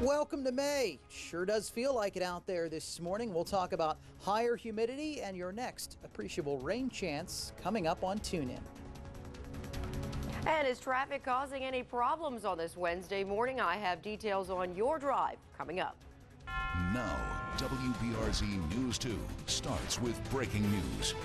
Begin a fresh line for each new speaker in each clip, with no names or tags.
Welcome to May. Sure does feel like it out there this morning. We'll talk about higher humidity and your next appreciable rain chance coming up on TuneIn.
And is traffic causing any problems on this Wednesday morning? I have details on your drive coming up.
Now, WBRZ News 2 starts with breaking news.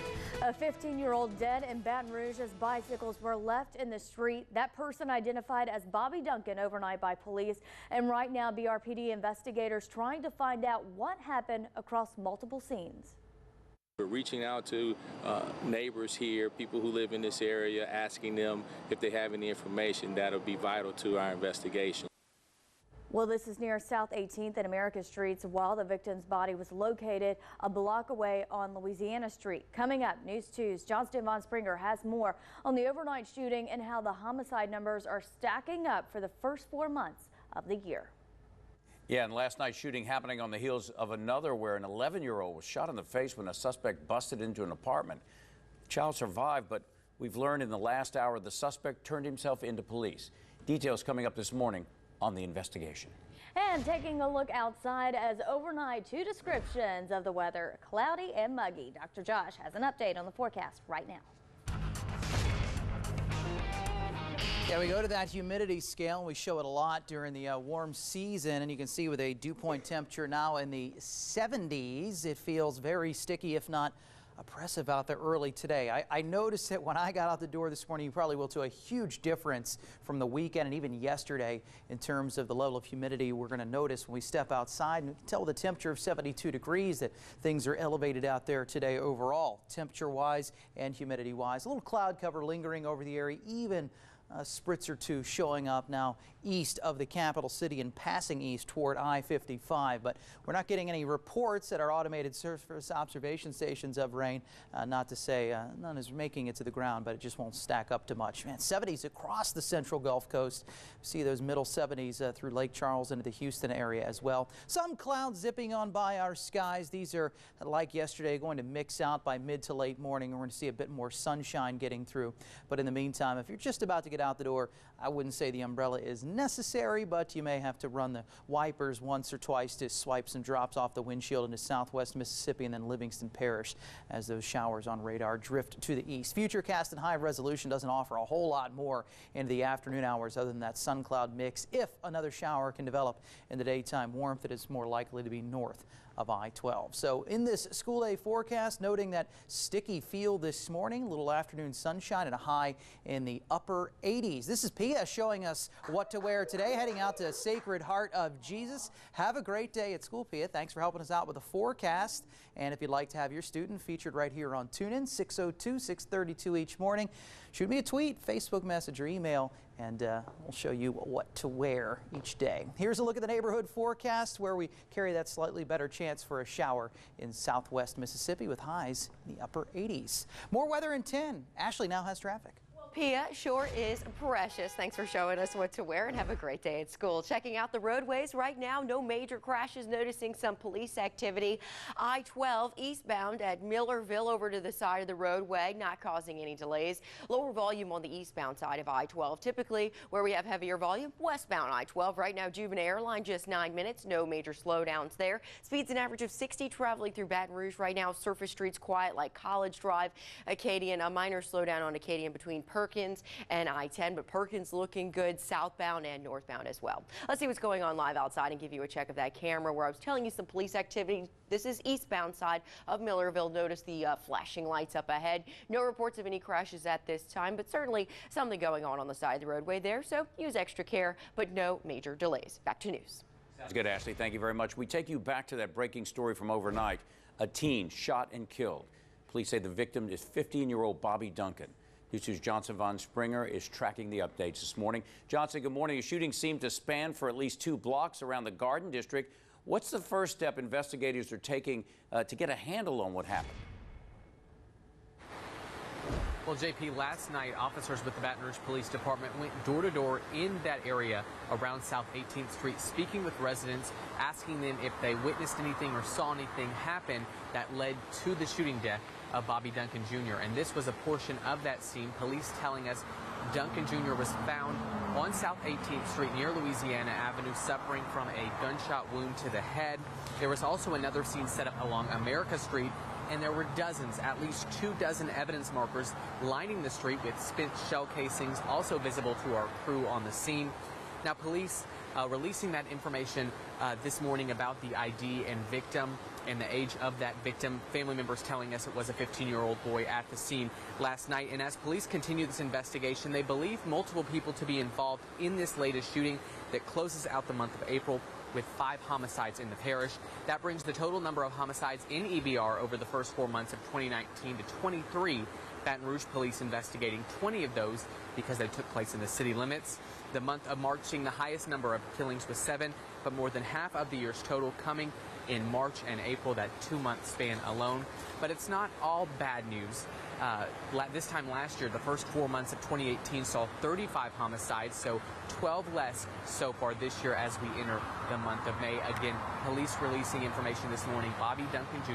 A 15-year-old dead in Baton Rouge as bicycles were left in the street. That person identified as Bobby Duncan overnight by police. And right now, BRPD investigators trying to find out what happened across multiple scenes.
We're reaching out to neighbors here, people who live in this area, asking them if they have any information that'll be vital to our investigation.
Well, this is near South 18th and America Streets while the victim's body was located a block away on Louisiana Street. Coming up, News 2's Johnston Von Springer has more on the overnight shooting and how the homicide numbers are stacking up for the first 4 months of the year.
Yeah, and last night's shooting happening on the heels of another where an 11-year-old was shot in the face when a suspect busted into an apartment. The child survived, but we've learned in the last hour the suspect turned himself into police. Details coming up this morning on the investigation.
And taking a look outside as overnight, 2 descriptions of the weather, cloudy and muggy. Dr. Josh has an update on the forecast right now.
Yeah, we go to that humidity scale and we show it a lot during the warm season, and you can see with a dew point temperature now in the 70s, it feels very sticky, if not oppressive out there early today. I noticed it when I got out the door this morning. You probably will too. A huge difference from the weekend and even yesterday in terms of the level of humidity we're going to notice when we step outside. And we can tell with the temperature of 72 degrees that things are elevated out there today overall, temperature-wise and humidity-wise. A little cloud cover lingering over the area, even a spritz or two showing up now east of the capital city and passing east toward I-55. But we're not getting any reports at our automated surface observation stations of rain. Not to say none is making it to the ground, but it just won't stack up to much. Man, 70s across the central Gulf Coast. See those middle 70s through Lake Charles into the Houston area as well. Some clouds zipping on by our skies. These are, like yesterday, going to mix out by mid to late morning. We're going to see a bit more sunshine getting through. But in the meantime, if you're just about to get out the door, I wouldn't say the umbrella is necessary, but you may have to run the wipers once or twice to swipe some drops off the windshield into southwest Mississippi and then Livingston Parish as those showers on radar drift to the east. Futurecast and high resolution doesn't offer a whole lot more into the afternoon hours other than that sun cloud mix. If another shower can develop in the daytime warmth, it is more likely to be north of I-12. So in this school day forecast, noting that sticky feel this morning, little afternoon sunshine and a high in the upper 80s. This is Pia showing us what to wear today, heading out to Sacred Heart of Jesus. Have a great day at school, Pia. Thanks for helping us out with the forecast. And if you'd like to have your student featured right here on TuneIn, 602-632 each morning, shoot me a tweet, Facebook message, or email, and we'll show you what to wear each day. Here's a look at the neighborhood forecast where we carry that slightly better chance for a shower in southwest Mississippi with highs in the upper 80s. More weather in 10. Ashley now has traffic.
Pia sure is precious. Thanks for showing us what to wear and have a great day at school. Checking out the roadways right now, no major crashes, noticing some police activity. I-12 eastbound at Millerville over to the side of the roadway, not causing any delays. Lower volume on the eastbound side of I-12. Typically where we have heavier volume, westbound I-12. Right now, Juvenile Airline just 9 minutes, no major slowdowns there. Speeds an average of 60 traveling through Baton Rouge right now. Surface streets quiet like College Drive, Acadian. A minor slowdown on Acadian between Perkins and I-10, but Perkins looking good southbound and northbound as well. Let's see what's going on live outside and give you a check of that camera where I was telling you some police activity. This is eastbound side of Millerville. Notice the flashing lights up ahead. No reports of any crashes at this time, but certainly something going on the side of the roadway there, so use extra care, but no major delays. Back to news.
Sounds good, Ashley. Thank you very much. We take you back to that breaking story from overnight. A teen shot and killed. Police say the victim is 15-year-old Bobby Duncan. News 2's Johnson Von Springer is tracking the updates this morning. Johnson, good morning. A shooting seemed to span for at least 2 blocks around the Garden District. What's the first step investigators are taking to get a handle on what happened?
Well, JP, last night, officers with the Baton Rouge Police Department went door to door in that area around South 18th Street, speaking with residents, asking them if they witnessed anything or saw anything happen that led to the shooting death of Bobby Duncan Jr. And this was a portion of that scene. Police telling us Duncan Jr. was found on South 18th Street near Louisiana Avenue, suffering from a gunshot wound to the head. There was also another scene set up along America Street, and there were dozens, at least 24 evidence markers lining the street with spent shell casings, also visible to our crew on the scene. Now, police releasing that information this morning about the ID and victim and the age of that victim. Family members telling us it was a 15-year-old boy at the scene last night. And as police continue this investigation, they believe multiple people to be involved in this latest shooting that closes out the month of April with 5 homicides in the parish. That brings the total number of homicides in EBR over the first 4 months of 2019 to 23. Baton Rouge police investigating 20 of those because they took place in the city limits. The month of March seeing the highest number of killings with 7, but more than half of the year's total coming in March and April, that 2-month span alone. But it's not all bad news. This time last year, the first 4 months of 2018 saw 35 homicides, so 12 less so far this year as we enter the month of May. Again, police releasing information this morning. Bobby Duncan Jr.,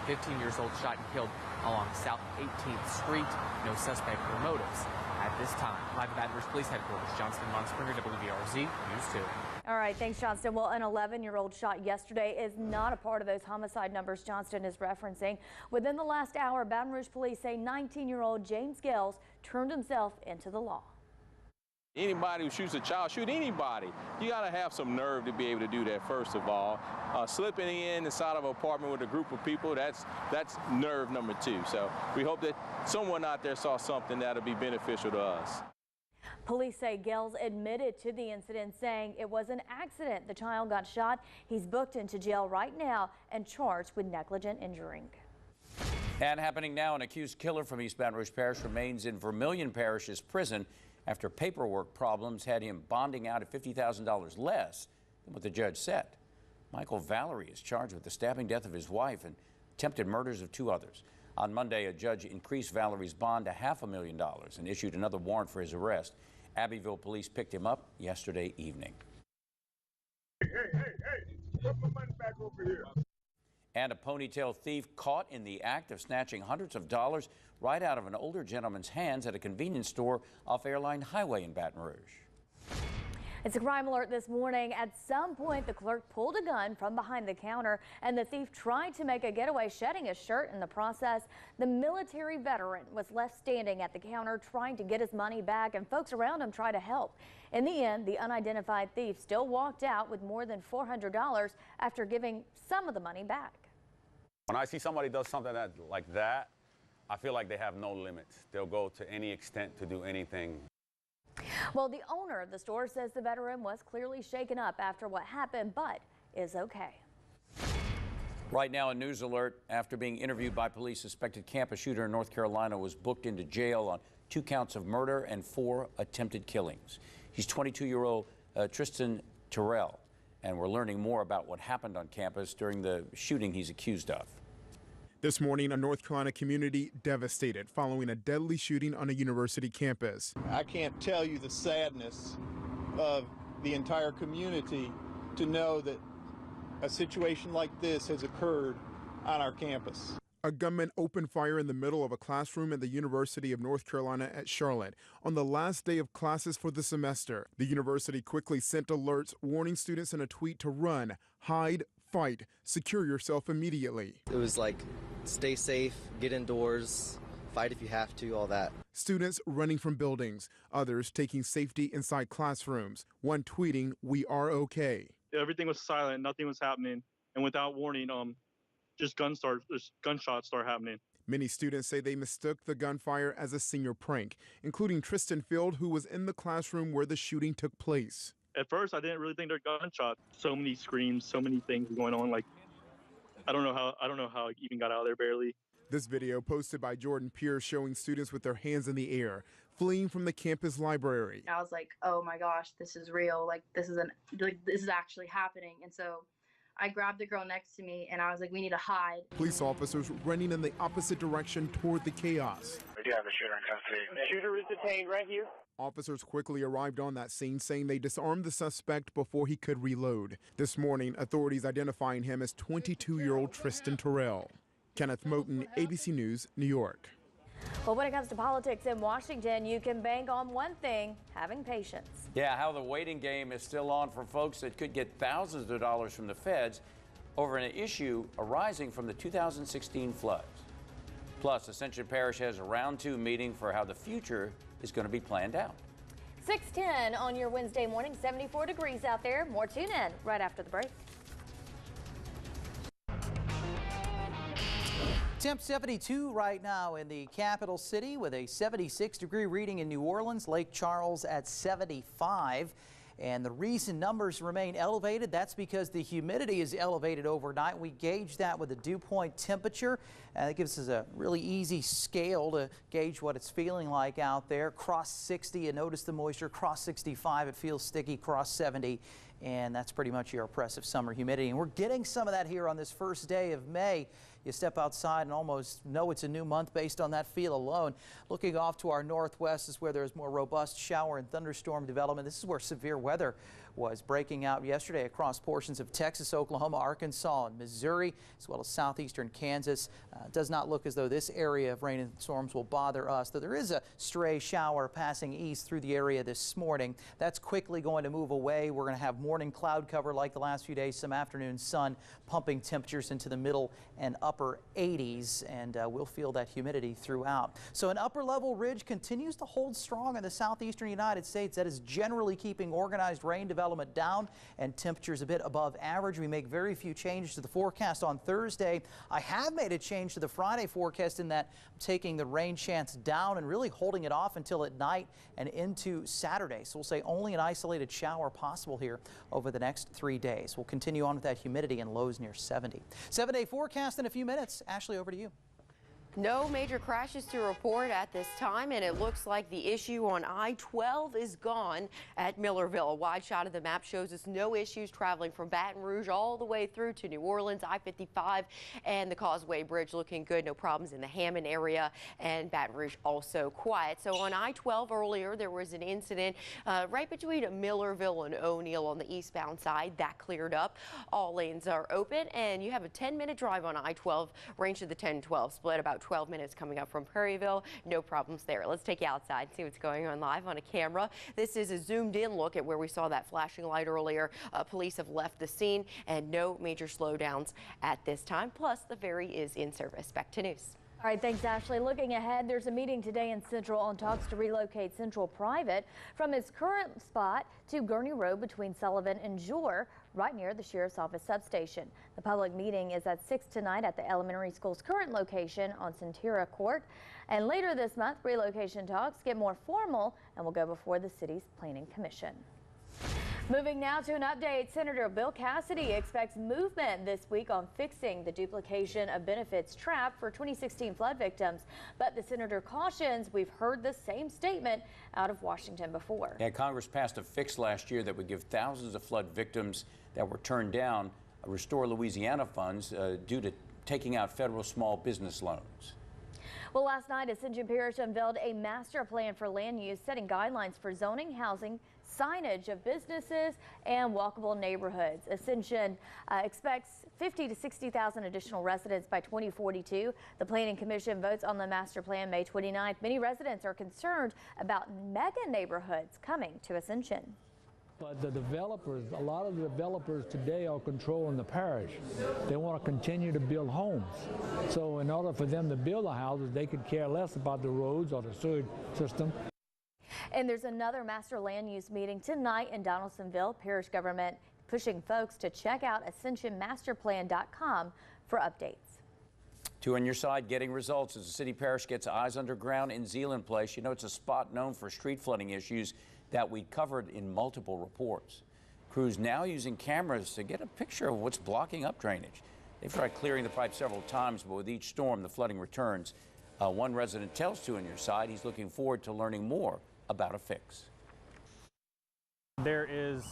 15 years old, shot and killed along South 18th Street. No suspect or motives at this time. Live at Baton Rouge Police Headquarters, Johnston Von Springer, WBRZ News 2.
All right, thanks, Johnston. Well, an 11-year-old shot yesterday is not a part of those homicide numbers Johnston is referencing. Within the last hour, Baton Rouge police say 19-year-old James Gales turned himself into the law.
Anybody who shoots a child, shoot anybody. You got to have some nerve to be able to do that, first of all. Slipping inside of an apartment with a group of people, that's nerve number 2. So we hope that someone out there saw something that'll be beneficial to us.
Police say Gales admitted to the incident, saying it was an accident. The child got shot. He's booked into jail right now and charged with negligent injuring.
And happening now, an accused killer from East Baton Rouge Parish remains in Vermilion Parish's prison after paperwork problems had him bonding out at $50,000 less than what the judge set. Michael Valerie is charged with the stabbing death of his wife and attempted murders of 2 others. On Monday, a judge increased Valerie's bond to $500,000 and issued another warrant for his arrest. Abbeville police picked him up yesterday evening.
Hey, put my money back over here.
And a ponytail thief caught in the act of snatching hundreds of dollars right out of an older gentleman's hands at a convenience store off Airline Highway in Baton Rouge.
It's a crime alert this morning. At some point, the clerk pulled a gun from behind the counter and the thief tried to make a getaway, shedding his shirt in the process. The military veteran was left standing at the counter trying to get his money back, and folks around him tried to help. In the end, the unidentified thief still walked out with more than $400 after giving some of the money back.
When I see somebody does something like that, I feel like they have no limits. They'll go to any extent to do anything.
Well, the owner of the store says the veteran was clearly shaken up after what happened, but is okay.
Right now, a news alert. After being interviewed by police, suspected campus shooter in North Carolina was booked into jail on 2 counts of murder and 4 attempted killings. He's 22-year-old Tristan Terrell, and we're learning more about what happened on campus during the shooting he's accused of.
This morning, a North Carolina community devastated following a deadly shooting on a university campus.
I can't tell you the sadness of the entire community to know that a situation like this has occurred on our campus.
A gunman opened fire in the middle of a classroom at the University of North Carolina at Charlotte on the last day of classes for the semester. The university quickly sent alerts warning students in a tweet to run, hide, fight, secure yourself immediately.
It was like, stay safe, get indoors, fight if you have to, all that.
Students running from buildings, others taking safety inside classrooms, one tweeting, "We are okay."
Everything was silent, nothing was happening, and without warning, just gunshots start happening.
Many students say they mistook the gunfire as a senior prank, including Tristan Field, who was in the classroom where the shooting took place.
At first, I didn't really think they're gunshots. So many screams, so many things going on. Like, I don't know how I even got out of there barely.
This video posted by Jordan Pierce showing students with their hands in the air, fleeing from the campus library.
I was like, oh my gosh, this is real. Like, this is actually happening. And so I grabbed the girl next to me and I was like, we need to hide.
Police officers running in the opposite direction toward the chaos.
We do have a shooter in custody. The shooter is detained right here.
Officers quickly arrived on that scene, saying they disarmed the suspect before he could reload. This morning, authorities identifying him as 22-year-old Tristan Terrell. Kenneth Moten, ABC News, New York.
Well, when it comes to politics in Washington, you can bank on one thing: having patience.
Yeah, how the waiting game is still on for folks that could get thousands of dollars from the feds over an issue arising from the 2016 floods. Plus, Ascension Parish has a round 2 meeting for how the future is going to be planned out.
6:10 on your Wednesday morning, 74 degrees out there. More tune in right after the break.
Temp 72 right now in the capital city with a 76-degree reading in New Orleans, Lake Charles at 75. And the reason numbers remain elevated, that's because the humidity is elevated overnight. We gauge that with the dew point temperature. It gives us a really easy scale to gauge what it's feeling like out there. Cross 60, and notice the moisture. Cross 65, it feels sticky. Cross 70, and that's pretty much your oppressive summer humidity. And we're getting some of that here on this first day of May. You step outside and almost know it's a new month based on that feel alone. Looking off to our northwest is where there's more robust shower and thunderstorm development. This is where severe weather was breaking out yesterday across portions of Texas, Oklahoma, Arkansas, and Missouri, as well as southeastern Kansas. It does not look as though this area of rain and storms will bother us, though there is a stray shower passing east through the area this morning. That's quickly going to move away. We're going to have morning cloud cover like the last few days, some afternoon sun, pumping temperatures into the middle and upper 80s, and we'll feel that humidity throughout. So an upper level ridge continues to hold strong in the southeastern United States. That is generally keeping organized rain development down and temperatures a bit above average. We make very few changes to the forecast on Thursday. I have made a change to the Friday forecast in that I'm taking the rain chance down and really holding it off until at night and into Saturday. So we'll say only an isolated shower possible here over the next 3 days. We'll continue on with that humidity and lows near 70. 7-day forecast in a few minutes. Ashley, over to you.
No major crashes to report at this time, and it looks like the issue on I-12 is gone at Millerville. A wide shot of the map shows us no issues traveling from Baton Rouge all the way through to New Orleans. I-55 and the Causeway Bridge looking good. No problems in the Hammond area, and Baton Rouge also quiet. So on I-12 earlier, there was an incident right between Millerville and O'Neill on the eastbound side. That cleared up. All lanes are open, and you have a 10-minute drive on I-12, range of the 10-12 split, about 12 minutes coming up from Prairieville. No problems there. Let's take you outside, see what's going on live on a camera. This is a zoomed in look at where we saw that flashing light earlier. Police have left the scene, and no major slowdowns at this time. Plus, the ferry is in service. Back to news.
All right, thanks, Ashley. Looking ahead, there's a meeting today in Central on talks to relocate Central Private from its current spot to Gurney Road between Sullivan and Jewel, right near the Sheriff's Office substation. The public meeting is at 6 tonight at the elementary school's current location on Centura Court. And later this month, relocation talks get more formal and will go before the city's Planning Commission. Moving now to an update, Senator Bill Cassidy expects movement this week on fixing the duplication of benefits trap for 2016 flood victims. But the senator cautions we've heard the same statement out of Washington before.
Yeah, Congress passed a fix last year that would give thousands of flood victims that were turned down Restore Louisiana funds due to taking out federal small business loans.
Well, last night, Ascension Parish unveiled a master plan for land use, setting guidelines for zoning, housing, signage of businesses, and walkable neighborhoods. Ascension expects 50 to 60,000 additional residents by 2042. The Planning Commission votes on the master plan May 29th. Many residents are concerned about mega neighborhoods coming to Ascension.
But the developers, a lot of the developers today are controlling the parish. They want to continue to build homes. So in order for them to build the houses, they could care less about the roads or the sewage system.
And there's another master land use meeting tonight in Donaldsonville. Parish government pushing folks to check out ascensionmasterplan.com for updates.
Two on your side getting results as the city parish gets eyes underground in Zeeland Place. You know, it's a spot known for street flooding issues that we covered in multiple reports. Crews now using cameras to get a picture of what's blocking up drainage. They've tried clearing the pipe several times, but with each storm, the flooding returns. One resident tells Two on your side he's looking forward to learning more about a fix.
There is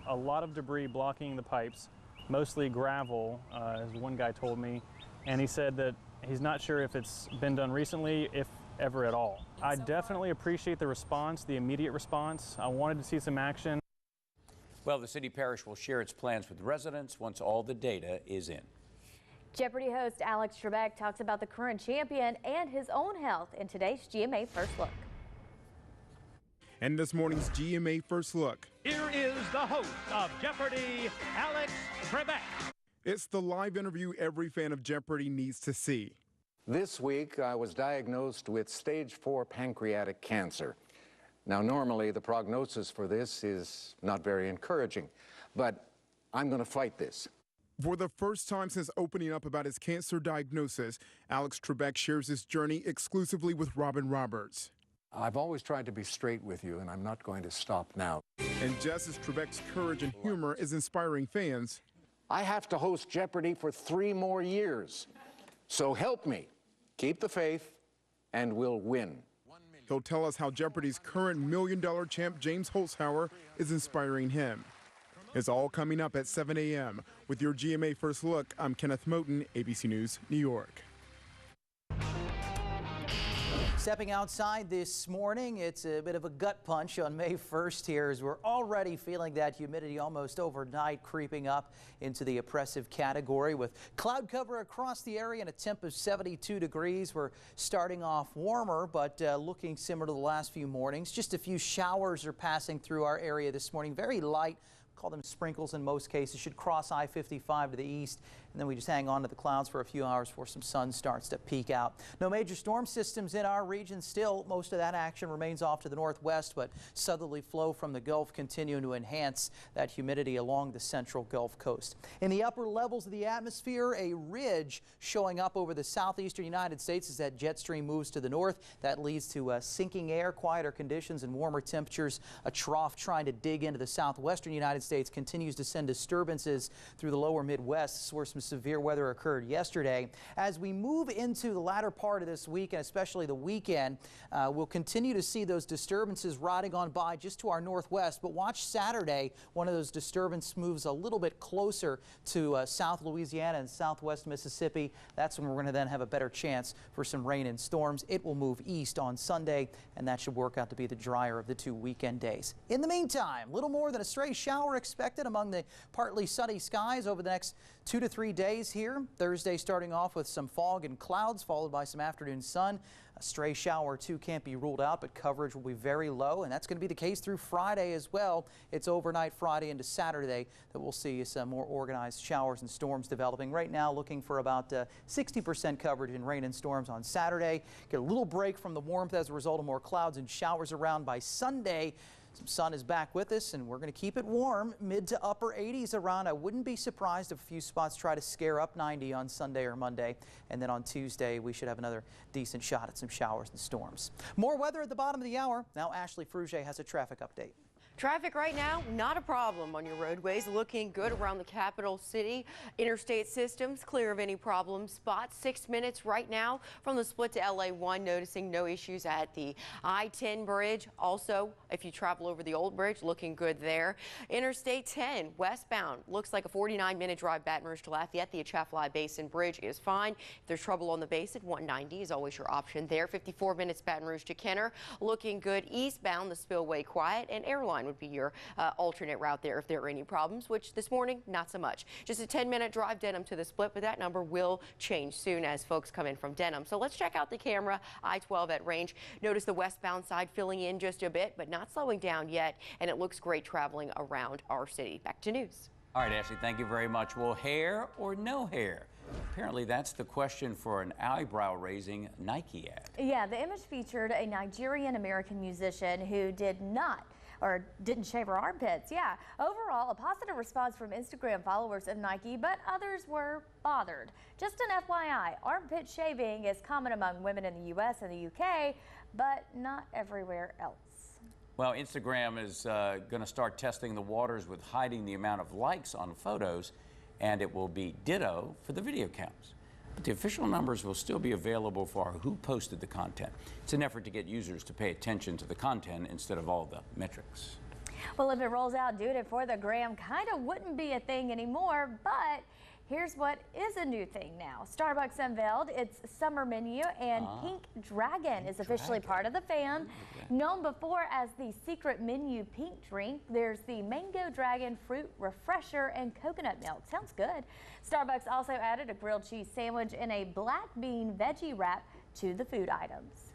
a lot of debris blocking the pipes, mostly gravel, as one guy told me, and he said that he's not sure if it's been done recently, if ever at all. I definitely appreciate the response, the immediate response. I wanted to see some action.
Well, the city parish will share its plans with residents once all the data is in.
Jeopardy host Alex Trebek talks about the current champion and his own health in today's GMA First Look.
And this morning's GMA First Look.
Here is the host of Jeopardy, Alex Trebek.
It's the live interview every fan of Jeopardy needs to see.
This week, I was diagnosed with stage 4 pancreatic cancer. Now, normally, the prognosis for this is not very encouraging, but I'm going to fight this.
For the first time since opening up about his cancer diagnosis, Alex Trebek shares his journey exclusively with Robin Roberts.
I've always tried to be straight with you, and I'm not going to stop now.
And just as Trebek's courage and humor is inspiring fans,
I have to host Jeopardy for 3 more years. So help me. Keep the faith, and we'll win.
He'll tell us how Jeopardy's current $1 million champ James Holzhauer is inspiring him. It's all coming up at 7 a.m. With your GMA First Look, I'm Kenneth Moten, ABC News, New York.
Stepping outside this morning, it's a bit of a gut punch on May 1st here as we're already feeling that humidity almost overnight creeping up into the oppressive category with cloud cover across the area and a temp of 72 degrees. We're starting off warmer, but looking similar to the last few mornings. Just a few showers are passing through our area this morning. Very light. Call them sprinkles in most cases. Should cross I-55 to the east, and then we just hang on to the clouds for a few hours before some sun starts to peek out. No major storm systems in our region still. Most of that action remains off to the northwest, but southerly flow from the Gulf continuing to enhance that humidity along the central Gulf Coast. In the upper levels of the atmosphere, a ridge showing up over the southeastern United States as that jet stream moves to the north. That leads to sinking air, quieter conditions, and warmer temperatures. A trough trying to dig into the southwestern United States continues to send disturbances through the lower Midwest. This is where some severe weather occurred yesterday. As we move into the latter part of this week, and especially the weekend, we'll continue to see those disturbances riding on by just to our northwest. But watch Saturday, one of those disturbances moves a little bit closer to South Louisiana and Southwest Mississippi. That's when we're going to then have a better chance for some rain and storms. It will move east on Sunday, and that should work out to be the drier of the 2 weekend days. In the meantime, little more than a stray shower expected among the partly sunny skies over the next 2 to 3 days here. Thursday starting off with some fog and clouds followed by some afternoon sun. A stray shower or two can't be ruled out, but coverage will be very low, and that's going to be the case through Friday as well. It's overnight Friday into Saturday that we'll see some more organized showers and storms developing. Right now looking for about 60% coverage in rain and storms on Saturday. Get a little break from the warmth as a result of more clouds and showers around by Sunday. Some sun is back with us, and we're going to keep it warm, mid to upper 80s around. I wouldn't be surprised if a few spots try to scare up 90 on Sunday or Monday. And then on Tuesday, we should have another decent shot at some showers and storms. More weather at the bottom of the hour. Now Ashley Frugier has a traffic update.
Traffic right now, not a problem on your roadways. Looking good around the capital city. Interstate systems clear of any problem spots. 6 minutes right now from the split to LA1. Noticing no issues at the I-10 bridge. Also, if you travel over the old bridge, looking good there. Interstate 10 westbound. Looks like a 49-minute drive Baton Rouge to Lafayette. The Atchafalaya Basin Bridge is fine. If there's trouble on the Basin, 190 is always your option there. 54 minutes Baton Rouge to Kenner. Looking good eastbound. The spillway quiet, and Airline would be your alternate route there if there are any problems, which this morning, not so much. Just a 10-minute drive Denham to the split, but that number will change soon as folks come in from Denham. So let's check out the camera. I-12 at range. Notice the westbound side filling in just a bit, but not slowing down yet, and it looks great traveling around our city. Back to news.
All right, Ashley, thank you very much. Well, hair or no hair? Apparently, that's the question for an eyebrow-raising Nike ad.
Yeah, the image featured a Nigerian-American musician who didn't shave her armpits. Yeah, overall, a positive response from Instagram followers of Nike, but others were bothered. Just an FYI, armpit shaving is common among women in the U.S. and the U.K., but not everywhere else.
Well, Instagram is going to start testing the waters with hiding the amount of likes on photos, and it will be ditto for the video counts. But the official numbers will still be available for who posted the content. It's an effort to get users to pay attention to the content instead of all the metrics.
Well, if it rolls out, doing it for the gram kind of wouldn't be a thing anymore, but Here's what is a new thing now. Starbucks unveiled its summer menu, and Pink Dragon is officially part of the fam. Known before as the secret menu pink drink, there's the Mango Dragon Fruit Refresher and coconut milk. Sounds good. Starbucks also added a grilled cheese sandwich and a black bean veggie wrap to the food items.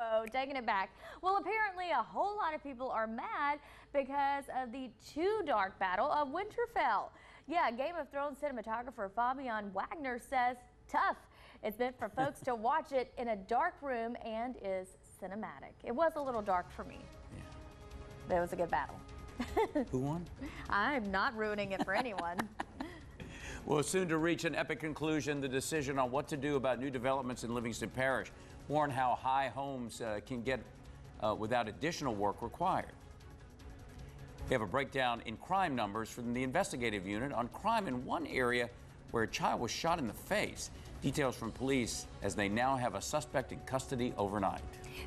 Oh, taking it back. Well, apparently a whole lot of people are mad because of the Too Dark Battle of Winterfell. Yeah, Game of Thrones cinematographer Fabian Wagner says tough. It's meant for folks to watch it in a dark room and is cinematic. It was a little dark for me. Yeah. But it was a good battle.
Who won?
I'm not ruining it for anyone.
Well, soon to reach an epic conclusion, the decision on what to do about new developments in Livingston Parish. Warn how high homes can get without additional work required. We have a breakdown in crime numbers from the investigative unit on crime in one area where a child was shot in the face. Details from police as they now have a suspect in custody overnight.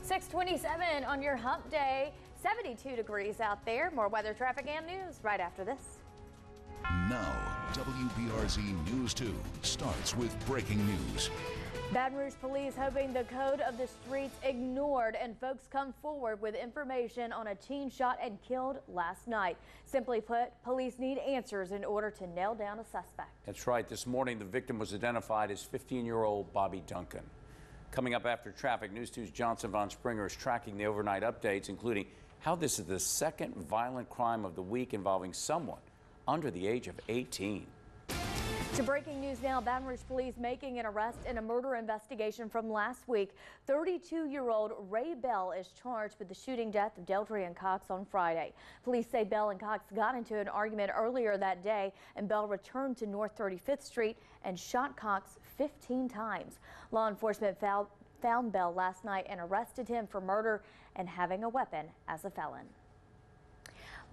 6:27 on your hump day. 72 degrees out there. More weather, traffic, and news right after this.
Now, WBRZ News 2 starts with breaking news.
Baton Rouge police hoping the code of the streets ignored and folks come forward with information on a teen shot and killed last night. Simply put, police need answers in order to nail down a suspect.
That's right. This morning, the victim was identified as 15-year-old Bobby Duncan. Coming up after traffic, News 2's Johnson Von Springer is tracking the overnight updates, including how this is the second violent crime of the week involving someone under the age of 18.
To breaking news now, Baton Rouge police making an arrest in a murder investigation from last week. 32-year-old Ray Bell is charged with the shooting death of Deldrian Cox on Friday. Police say Bell and Cox got into an argument earlier that day, and Bell returned to North 35th Street and shot Cox 15 times. Law enforcement found Bell last night and arrested him for murder and having a weapon as a felon.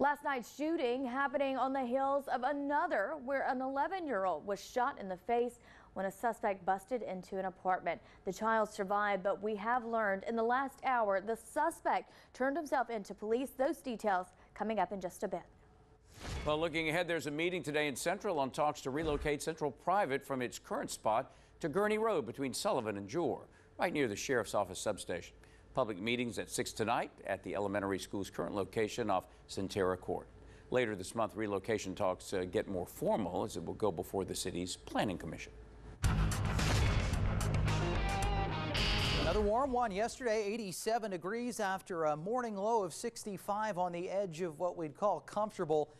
Last night's shooting happening on the heels of another where an 11-year-old was shot in the face when a suspect busted into an apartment. The child survived, but we have learned in the last hour the suspect turned himself into police. Those details coming up in just a bit.
Well, looking ahead, there's a meeting today in Central on talks to relocate Central Private from its current spot to Gurney Road between Sullivan and Jewar, right near the Sheriff's Office substation. Public meetings at 6 tonight at the elementary school's current location off Centera Court. Later this month, relocation talks get more formal as it will go before the city's Planning Commission.
Another warm one yesterday, 87 degrees after a morning low of 65 on the edge of what we'd call comfortable.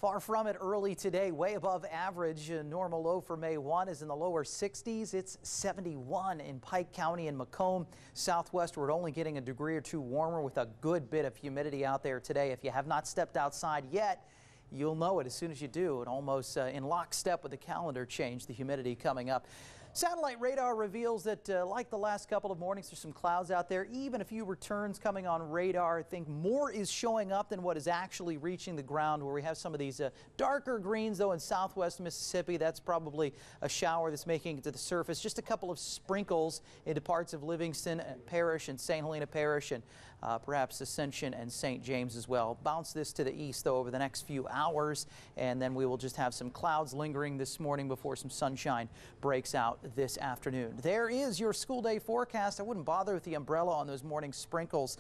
Far from it early today, way above average. A normal low for May 1 is in the lower 60s. It's 71 in Pike County and Macomb. Southwestward only getting a degree or two warmer with a good bit of humidity out there today. If you have not stepped outside yet, you'll know it as soon as you do. And almost in lockstep with the calendar change, the humidity coming up. Satellite radar reveals that like the last couple of mornings, there's some clouds out there. Even a few returns coming on radar. I think more is showing up than what is actually reaching the ground, where we have some of these darker greens, though, in southwest Mississippi. That's probably a shower that's making it to the surface. Just a couple of sprinkles into parts of Livingston Parish and St. Helena Parish, and perhaps Ascension and St. James as well. Bounce this to the east, though, over the next few hours, and then we will just have some clouds lingering this morning before some sunshine breaks out this afternoon. There is your school day forecast. I wouldn't bother with the umbrella on those morning sprinkles.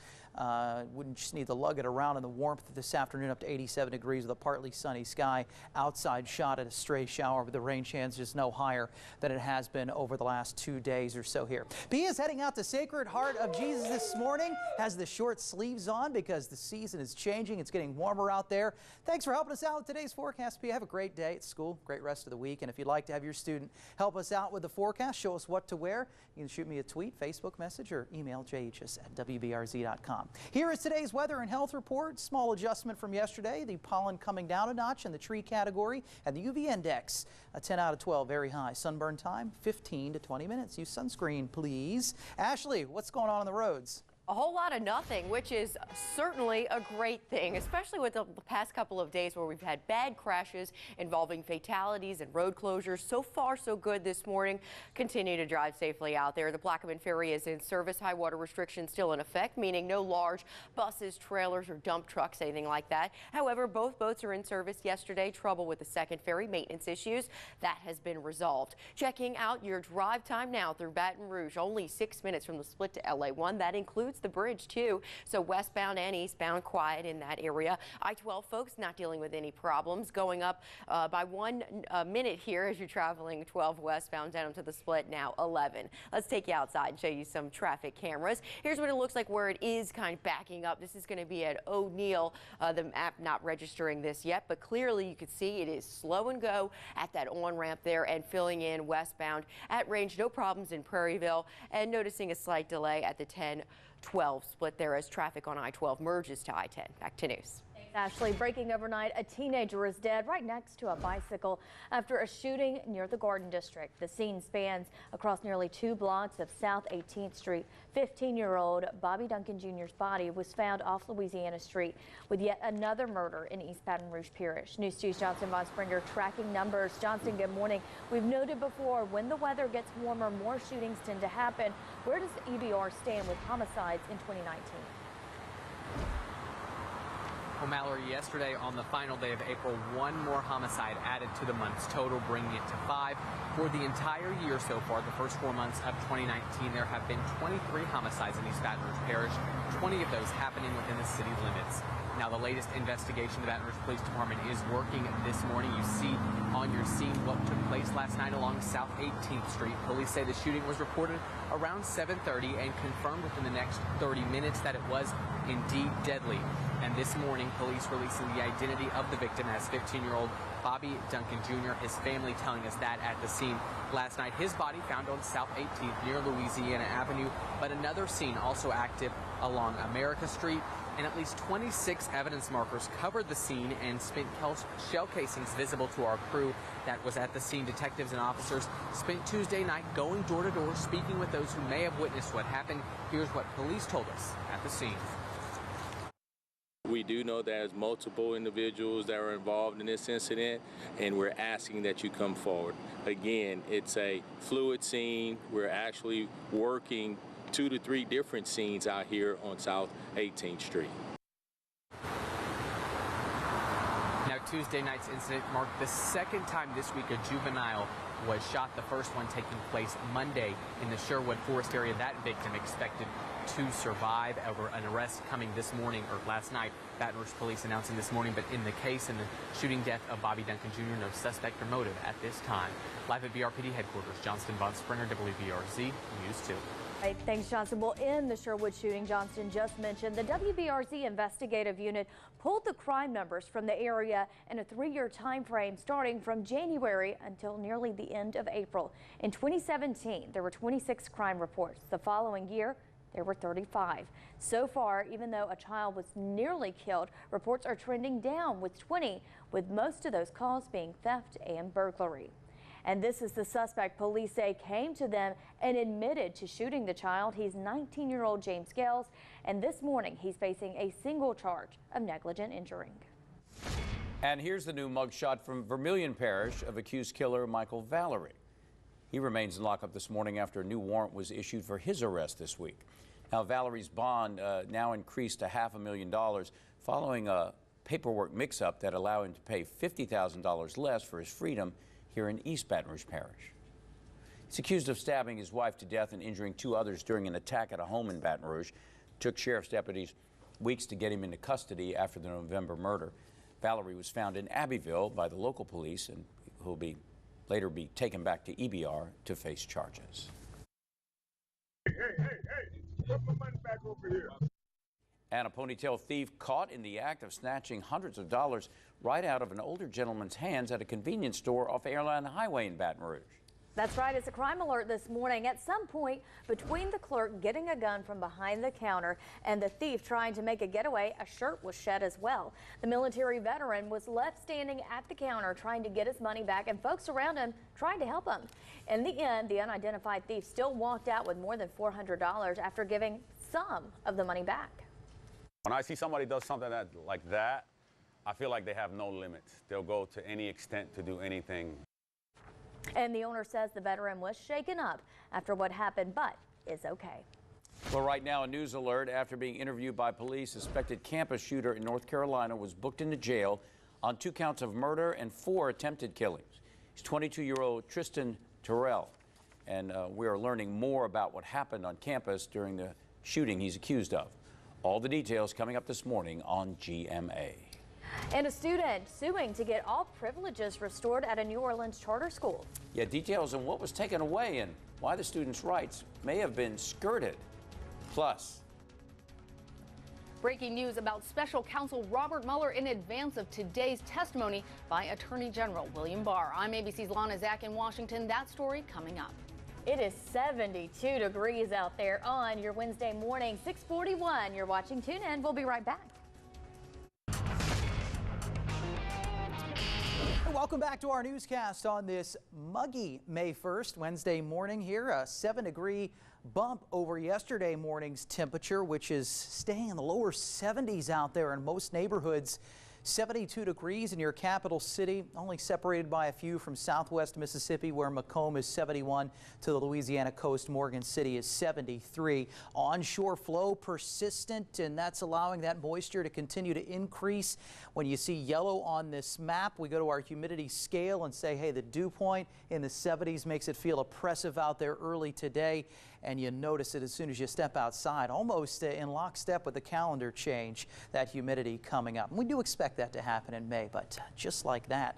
Wouldn't just need to lug it around in the warmth this afternoon, up to 87 degrees with a partly sunny sky. Outside shot at a stray shower, but the rain chance is no higher than it has been over the last 2 days or so here. Pia is heading out to Sacred Heart of Jesus this morning. Has the short sleeves on because the season is changing. It's getting warmer out there. Thanks for helping us out with today's forecast, Pia. Have a great day at school. Great rest of the week. And if you'd like to have your student help us out with the forecast, show us what to wear, you can shoot me a tweet, Facebook message, or email jhs@wbrz.com. Here is today's weather and health report. Small adjustment from yesterday. The pollen coming down a notch in the tree category, and the UV index a 10 out of 12, very high. Sunburn time 15 to 20 minutes. Use sunscreen, please. Ashley, what's going on the roads?
A whole lot of nothing, which is certainly a great thing, especially with the past couple of days where we've had bad crashes involving fatalities and road closures. So far, so good this morning. Continue to drive safely out there. The Plaquemine Ferry is in service. High water restrictions still in effect, meaning no large buses, trailers, or dump trucks, anything like that. However, both boats are in service yesterday. Trouble with the second ferry, maintenance issues. That has been resolved. Checking out your drive time now through Baton Rouge. Only 6 minutes from the split to LA1. That includes the bridge too, so westbound and eastbound quiet in that area. I-12 folks not dealing with any problems, going up by 1 minute here as you're traveling 12 westbound down to the split, now 11. Let's take you outside and show you some traffic cameras. Here's what it looks like where it is kind of backing up. This is going to be at O'Neill. The map not registering this yet, but clearly you can see it is slow and go at that on-ramp there and filling in westbound at Range. No problems in Prairieville, and noticing a slight delay at the 10-12 split there as traffic on I-12 merges to I-10. Back to news.
Thanks, Ashley. Breaking overnight, a teenager is dead right next to a bicycle after a shooting near the Garden District. The scene spans across nearly 2 blocks of South 18th Street. 15-year-old Bobby Duncan Jr.'s body was found off Louisiana Street with yet another murder in East Baton Rouge Parish. News 2's Johnson Von Springer tracking numbers. Johnson, good morning. We've noted before, when the weather gets warmer, more shootings tend to happen. Where does EBR stand with homicides in 2019?
Well, Mallory, yesterday on the final day of April, 1 more homicide added to the month's total, bringing it to 5. For the entire year so far, the first 4 months of 2019, there have been 23 homicides in East Baton Rouge Parish, 20 of those happening within the city limits. Now, the latest investigation, the Baton Rouge Police Department is working this morning. You see on your scene what took place last night along South 18th Street. Police say the shooting was reported around 7:30 and confirmed within the next 30 minutes that it was indeed deadly. And this morning, police releasing the identity of the victim as 15-year-old Bobby Duncan Jr., his family telling us that at the scene last night. His body found on South 18th near Louisiana Avenue, but another scene also active along America Street. And at least 26 evidence markers covered the scene and spent shell casings visible to our crew that was at the scene. Detectives and officers spent Tuesday night going door to door, speaking with those who may have witnessed what happened. Here's what police told us at the scene.
We do know there's multiple individuals that are involved in this incident, and we're asking that you come forward. Again, it's a fluid scene. We're actually working 2 to 3 different scenes out here on South 18th Street.
Now, Tuesday night's incident marked the second time this week a juvenile was shot, the first one taking place Monday in the Sherwood Forest area. That victim expected to survive. Over an arrest coming this morning, or last night, Baton Rouge police announcing this morning, but in the case in the shooting death of Bobby Duncan Jr., no suspect or motive at this time. Live at BRPD headquarters, Johnston Von Springer, WBRZ News 2.
Right, thanks, Johnson. Well, in the Sherwood shooting Johnston just mentioned, the WBRZ investigative unit pulled the crime numbers from the area in a 3-year time frame starting from January until nearly the end of April. In 2017, there were 26 crime reports. The following year, there were 35. So far, even though a child was nearly killed, reports are trending down with 20, with most of those calls being theft and burglary. And this is the suspect police say came to them and admitted to shooting the child. He's 19-year-old James Gales, and this morning he's facing a single charge of negligent injuring.
And here's the new mugshot from Vermilion Parish of accused killer Michael Valerie. He remains in lockup this morning after a new warrant was issued for his arrest this week. Now, Valerie's bond now increased to $500,000 following a paperwork mix-up that allowed him to pay $50,000 less for his freedom here in East Baton Rouge Parish. He's accused of stabbing his wife to death and injuring 2 others during an attack at a home in Baton Rouge. It took sheriff's deputies weeks to get him into custody after the November murder. Valerie was found in Abbeville by the local police, and he'll later be taken back to EBR to face charges.
Hey, put my money back over here.
And a ponytail thief caught in the act of snatching hundreds of dollars right out of an older gentleman's hands at a convenience store off Airline Highway in Baton Rouge.
That's right. It's a crime alert this morning. At some point between the clerk getting a gun from behind the counter and the thief trying to make a getaway, a shirt was shed as well. The military veteran was left standing at the counter trying to get his money back, and folks around him tried to help him. In the end, the unidentified thief still walked out with more than $400 after giving some of the money back.
When I see somebody does something like that, I feel like they have no limits. They'll go to any extent to do anything.
And the owner says the veteran was shaken up after what happened, but is okay.
Well, right now, a news alert. After being interviewed by police, suspected campus shooter in North Carolina was booked into jail on 2 counts of murder and 4 attempted killings. He's 22-year-old Tristan Terrell, and we are learning more about what happened on campus during the shooting he's accused of. All the details coming up this morning on GMA.
And a student suing to get all privileges restored at a New Orleans charter school.
Yeah, details on what was taken away and why the students' rights may have been skirted. Plus,
breaking news about special counsel Robert Mueller in advance of today's testimony by Attorney General William Barr. I'm ABC's Lana Zach in Washington. That story coming up.
It is 72 degrees out there on your Wednesday morning, 6:41. You're watching Tune In. We'll be right back.
Welcome back to our newscast on this muggy May 1st, Wednesday morning here. A 7-degree bump over yesterday morning's temperature, which is staying in the lower 70s out there in most neighborhoods. 72 degrees in your capital city, only separated by a few from southwest Mississippi, where Macomb is 71, to the Louisiana coast. Morgan City is 73. Onshore flow persistent, and that's allowing that moisture to continue to increase. When you see yellow on this map, we go to our humidity scale and say, hey, the dew point in the 70s makes it feel oppressive out there early today. And you notice it as soon as you step outside, almost in lockstep with the calendar change, that humidity coming up. And we do expect that to happen in May, but just like that,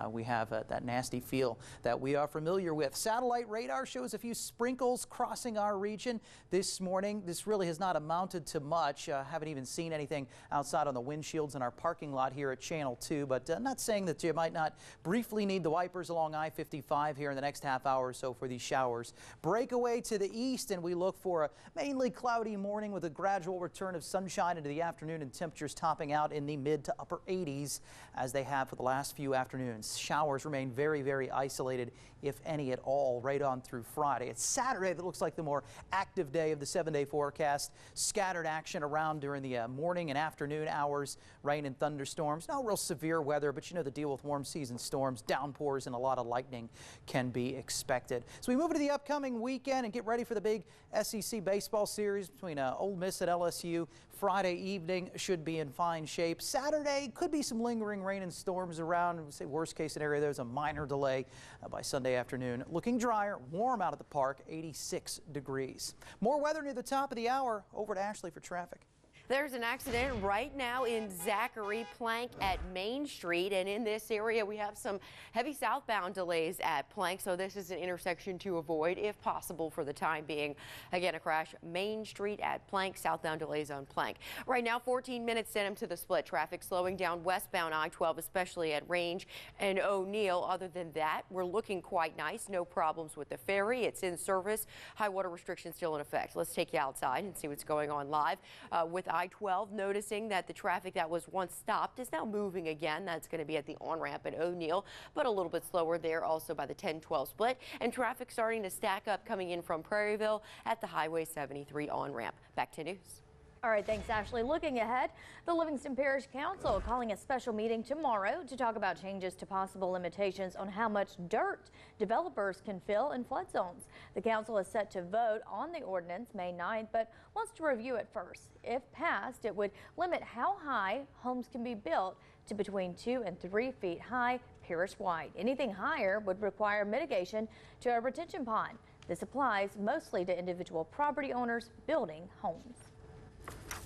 we have that nasty feel that we are familiar with. Satellite radar shows a few sprinkles crossing our region this morning. This really has not amounted to much. Haven't even seen anything outside on the windshields in our parking lot here at Channel 2, but not saying that you might not briefly need the wipers along I-55 here in the next half hour or so for these showers. Breakaway to the east, and we look for a mainly cloudy morning with a gradual return of sunshine into the afternoon, and temperatures topping out in the mid to upper 80s as they have for the last few afternoons. Showers remain very, very isolated, if any at all, right on through Friday. It's Saturday that looks like the more active day of the 7-day forecast. Scattered action around during the morning and afternoon hours, rain and thunderstorms. No real severe weather, but you know the deal with warm season storms, downpours, and a lot of lightning can be expected. So we move into the upcoming weekend and get ready for the big SEC baseball series between Ole Miss and LSU. Friday evening should be in fine shape. Saturday could be some lingering rain and storms around. We'll say worst case scenario, there's a minor delay by Sunday afternoon. Looking drier, warm out at the park, 86 degrees. More weather near the top of the hour. Over to Ashley for traffic.
There's an accident right now in Zachary Plank at Main Street, and in this area we have some heavy southbound delays at Plank, so this is an intersection to avoid if possible for the time being. Again, a crash Main Street at Plank, southbound delays on Plank. Right now 14 minutes sent him to the split. Traffic slowing down westbound I-12, especially at Range and O'Neill. Other than that, we're looking quite nice. No problems with the ferry. It's in service. High water restrictions still in effect. Let's take you outside and see what's going on live with I-12, noticing that the traffic that was once stopped is now moving again. That's going to be at the on-ramp at O'Neill, but a little bit slower there also by the 10-12 split. And traffic starting to stack up coming in from Prairieville at the Highway 73 on-ramp. Back to news.
All right, thanks, Ashley. Looking ahead, the Livingston Parish Council calling a special meeting tomorrow to talk about changes to possible limitations on how much dirt developers can fill in flood zones. The council is set to vote on the ordinance May 9th, but wants to review it first. If passed, it would limit how high homes can be built to between 2 and 3 feet high parish-wide. Anything higher would require mitigation to a retention pond. This applies mostly to individual property owners building homes.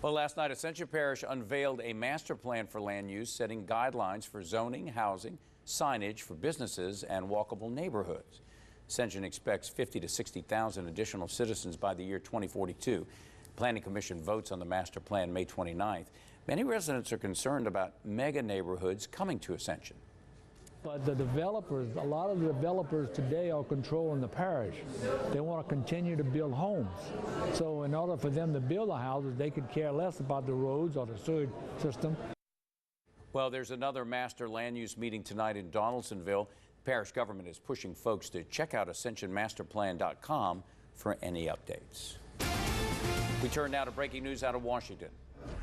Well, last night, Ascension Parish unveiled a master plan for land use, setting guidelines for zoning, housing, signage for businesses, and walkable neighborhoods. Ascension expects 50 to 60,000 additional citizens by the year 2042. Planning Commission votes on the master plan May 29th. Many residents are concerned about mega neighborhoods coming to Ascension.
But the developers, a lot of the developers today are controlling the parish. They want to continue to build homes. So in order for them to build the houses, they could care less about the roads or the sewage system.
Well, there's another master land use meeting tonight in Donaldsonville. Parish government is pushing folks to check out AscensionMasterPlan.com for any updates. We turn now to breaking news out of Washington.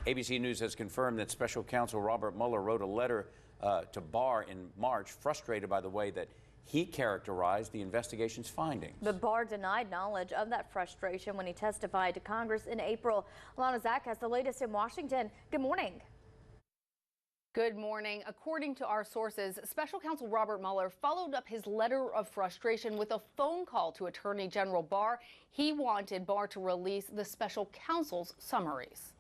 ABC News has confirmed that Special Counsel Robert Mueller wrote a letter to Barr in March, frustrated by the way that he characterized the investigation's findings.
But Barr denied knowledge of that frustration when he testified to Congress in April. Lana Zach has the latest in Washington. Good morning.
Good morning. According to our sources, Special Counsel Robert Mueller followed up his letter of frustration with a phone call to Attorney General Barr. He wanted Barr to release the special counsel's summaries.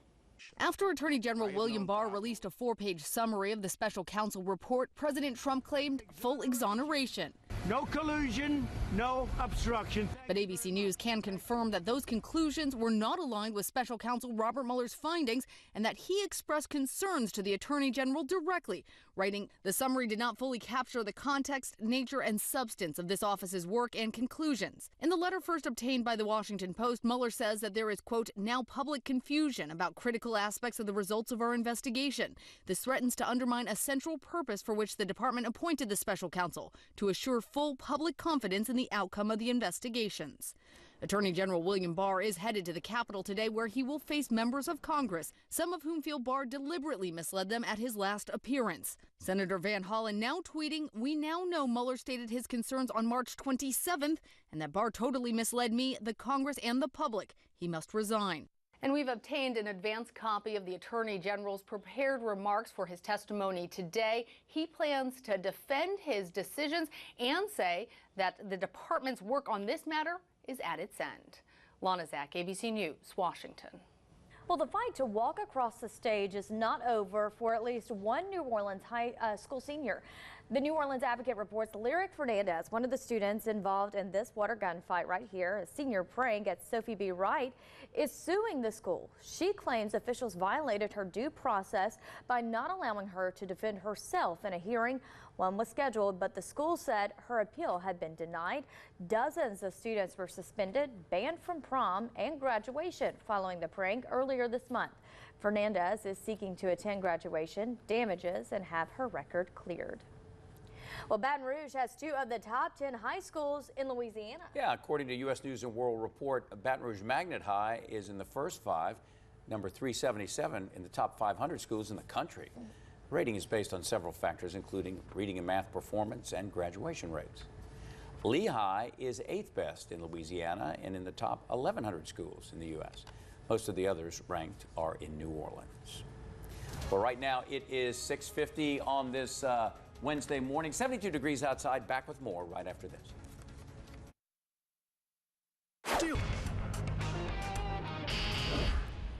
After Attorney General William Barr released a 4-page summary of the special counsel report, President Trump claimed full exoneration.
No collusion, no obstruction.
But ABC News can confirm that those conclusions were not aligned with special counsel Robert Mueller's findings and that he expressed concerns to the Attorney General directly, writing, "The summary did not fully capture the context, nature, and substance of this office's work and conclusions." In the letter first obtained by the Washington Post, Mueller says that there is, quote, "now public confusion about critical aspects of the results of our investigation. This threatens to undermine a central purpose for which the department appointed the special counsel, to assure full public confidence in the outcome of the investigations." Attorney General William Barr is headed to the Capitol today, where he will face members of Congress, some of whom feel Barr deliberately misled them at his last appearance. Senator Van Hollen now tweeting, "We now know Mueller stated his concerns on March 27th and that Barr totally misled me, the Congress, and the public. He must resign." And we've obtained an advance copy of the Attorney General's prepared remarks for his testimony today. He plans to defend his decisions and say that the department's work on this matter is at its end. Lana Zach, ABC News, Washington.
Well, the fight to walk across the stage is not over for at least one New Orleans high school senior. The New Orleans Advocate reports Lyric Fernandez, one of the students involved in this water gun fight right here, a senior prank at Sophie B. Wright, is suing the school. She claims officials violated her due process by not allowing her to defend herself in a hearing. One was scheduled, but the school said her appeal had been denied. Dozens of students were suspended, banned from prom and graduation following the prank earlier this month. Fernandez is seeking to attend graduation, damages, and have her record cleared. Well, Baton Rouge has 2 of the top 10 high schools in Louisiana.
Yeah, according to U.S. News and World Report, Baton Rouge Magnet High is in the first 5, number 377 in the top 500 schools in the country. The rating is based on several factors, including reading and math performance and graduation rates. Lehigh is 8th best in Louisiana and in the top 1,100 schools in the U.S. Most of the others ranked are in New Orleans. Well, right now it is 6:50 on this Wednesday morning, 72 degrees outside. Back with more right after this.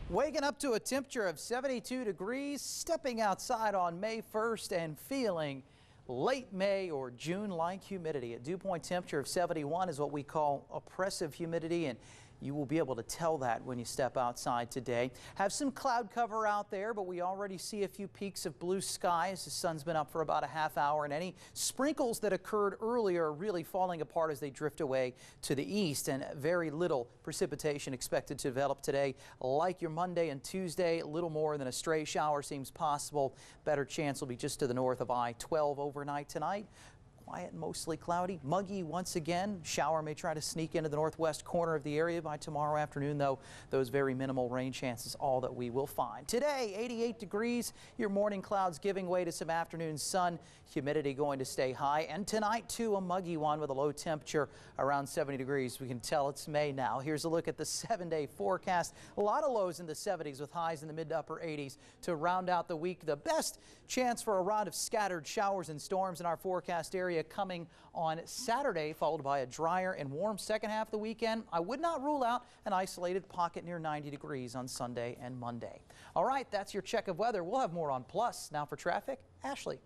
Waking up to a temperature of 72 degrees, stepping outside on May 1st and feeling late May or June-like humidity. A dew point temperature of 71 is what we call oppressive humidity, and you will be able to tell that when you step outside today. Have some cloud cover out there, but we already see a few peaks of blue skies. The sun's been up for about a half hour, and any sprinkles that occurred earlier are really falling apart as they drift away to the east, and very little precipitation expected to develop today. Like your Monday and Tuesday, a little more than a stray shower seems possible. Better chance will be just to the north of I-12 overnight tonight. Quiet and mostly cloudy, muggy once again. Shower may try to sneak into the northwest corner of the area by tomorrow afternoon, though those very minimal rain chances all that we will find. Today, 88 degrees. Your morning clouds giving way to some afternoon sun. Humidity going to stay high. And tonight, too, a muggy one with a low temperature around 70 degrees. We can tell it's May now. Here's a look at the 7-day forecast. A lot of lows in the 70s with highs in the mid to upper 80s to round out the week. The best chance for a round of scattered showers and storms in our forecast area coming on Saturday, followed by a drier and warm second half of the weekend. I would not rule out an isolated pocket near 90 degrees on Sunday and Monday. All right, that's your check of weather. We'll have more on Plus. Now for traffic, Ashley.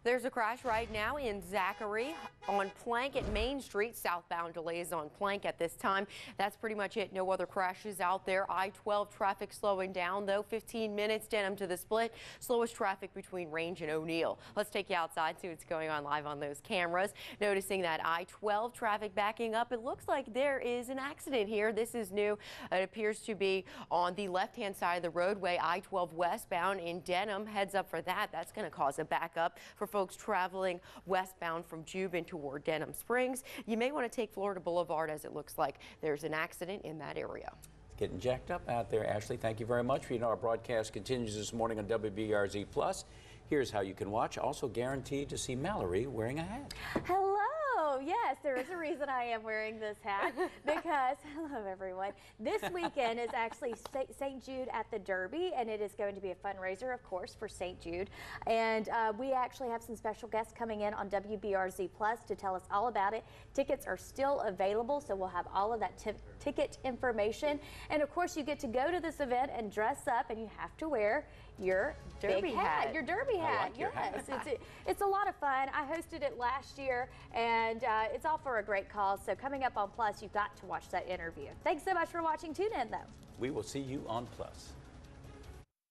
There's a crash right now in Zachary on Plank at Main Street. Southbound delays on Plank at this time. That's pretty much it. No other crashes out there. I-12 traffic slowing down, though. 15 minutes, Denham to the Split. Slowest traffic between Range and O'Neill. Let's take you outside, see what's going on live on those cameras. Noticing that I-12 traffic backing up. It looks like there is an accident here. This is new. It appears to be on the left-hand side of the roadway. I-12 westbound in Denham. Heads up for that. That's going to cause a backup for folks traveling westbound from Juban toward Denham Springs. You may want to take Florida Boulevard, as it looks like there's an accident in that area.
Getting jacked up out there. Ashley, thank you very much. You know, our broadcast continues this morning on WBRZ Plus. Here's how you can watch. Also guaranteed to see Mallory wearing a hat.
Hello. Yes, there is a reason I am wearing this hat because, hello everyone, this weekend is actually St. Jude at the Derby, and it is going to be a fundraiser, of course, for St. Jude. And we actually have some special guests coming in on WBRZ Plus to tell us all about it. Tickets are still available, so we'll have all of that ticket information. And of course, you get to go to this event and dress up, and you have to wear your
Derby hat.
Your Derby hat.
Like your
Yes, it's a lot of fun. I hosted it last year, and it's all for a great cause. So coming up on Plus, you've got to watch that interview. Thanks so much for watching. Tune in, though.
We will see you on Plus.